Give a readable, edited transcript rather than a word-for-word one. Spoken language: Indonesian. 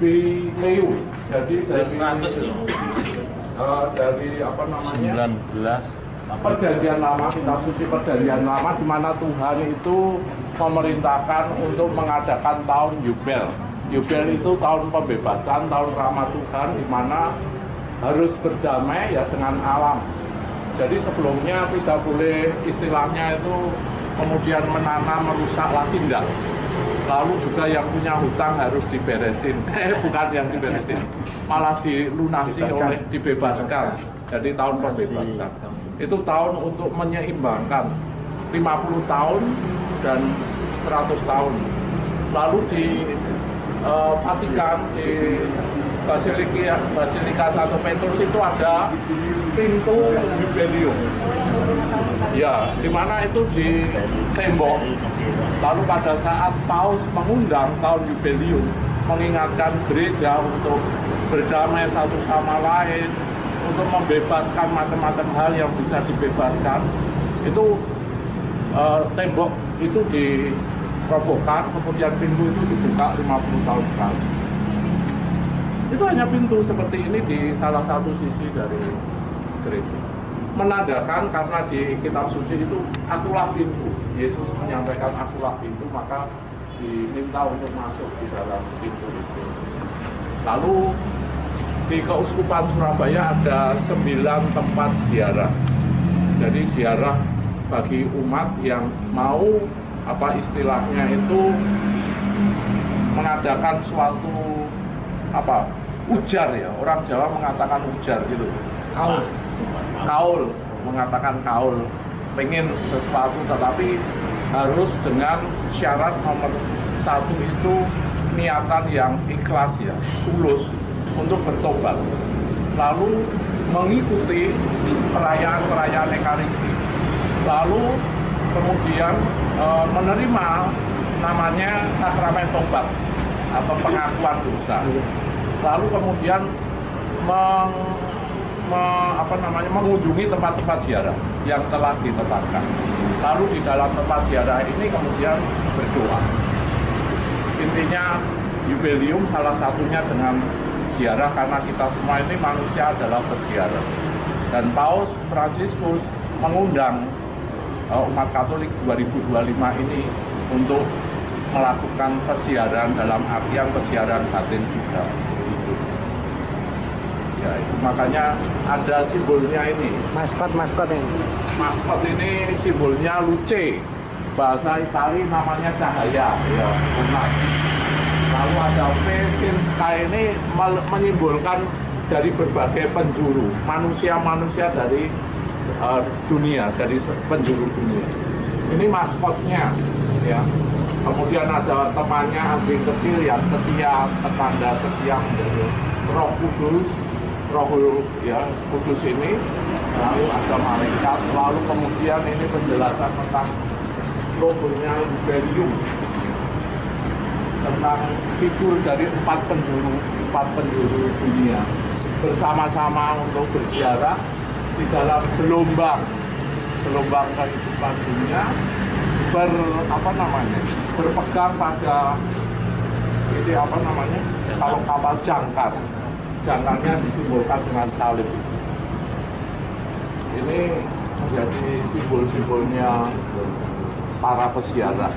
Jubileu. Jadi dari 100 loh. Dari apa namanya? 19. Perjanjian lama, kitab suci perjanjian lama, di mana Tuhan itu memerintahkan untuk mengadakan tahun Yubel. Yubel itu tahun pembebasan, tahun rahmat Tuhan, di mana harus berdamai ya dengan alam. Jadi sebelumnya tidak boleh istilahnya itu kemudian menanam, merusak lagi, enggak. Lalu juga yang punya hutang harus diberesin, bukan yang diberesin, malah dilunasi oleh dibebaskan. Jadi tahun pembebasan. Itu tahun untuk menyeimbangkan 50 tahun dan 100 tahun. Lalu di Vatikan, di Basilika Santo Petrus itu ada pintu Jubileum. Ya, di mana itu di tembok. Lalu pada saat Paus mengundang tahun Jubileum, mengingatkan gereja untuk berdamai satu sama lain, untuk membebaskan macam-macam hal yang bisa dibebaskan, itu tembok itu dirobohkan, kemudian pintu itu dibuka 50 tahun sekali. Itu hanya pintu seperti ini di salah satu sisi dari gereja. Menandakan karena di kitab suci itu akulah pintu. Yesus menyampaikan akulah pintu, maka diminta untuk masuk di dalam pintu itu. Lalu di Keuskupan Surabaya ada 9 tempat ziarah. Jadi ziarah bagi umat yang mau apa istilahnya itu mengadakan suatu apa ujar ya, orang Jawa mengatakan ujar gitu. Kaul mengatakan kaul, pengen sesuatu tetapi harus dengan syarat nomor 1 itu niatan yang ikhlas ya, tulus untuk bertobat, lalu mengikuti perayaan-perayaan Ekaristi, lalu kemudian menerima namanya sakramen tobat atau pengakuan dosa, lalu kemudian mengunjungi tempat-tempat ziarah yang telah ditetapkan, lalu di dalam tempat ziarah ini kemudian berdoa. Intinya Jubileum salah satunya dengan ziarah, karena kita semua ini manusia adalah peziarah. Dan Paus Fransiskus mengundang umat Katolik 2025 ini untuk melakukan peziarahan dalam artian peziarahan batin juga. Ya, itu makanya ada simbolnya ini. Maskot ini. Maskot ini simbolnya luce. Bahasa Itali namanya cahaya, ya, benar. Lalu ada Pesinska ini menyimbolkan dari berbagai penjuru, manusia-manusia dari dunia, dari penjuru dunia. Ini maskotnya, ya. Kemudian ada temannya anjing kecil yang setia, petanda setia menjadi Roh Kudus, Rohul ya Kudus ini. Lalu ada malaikat. Lalu kemudian ini penjelasan tentang logonya Jubileum, tentang figur dari 4 penjuru dunia bersama-sama untuk berziarah di dalam gelombang kehidupan dunia, berpegang pada ini kalau kapal jangkarnya disimbolkan dengan salib. Ini menjadi simbol-simbolnya para peziarah.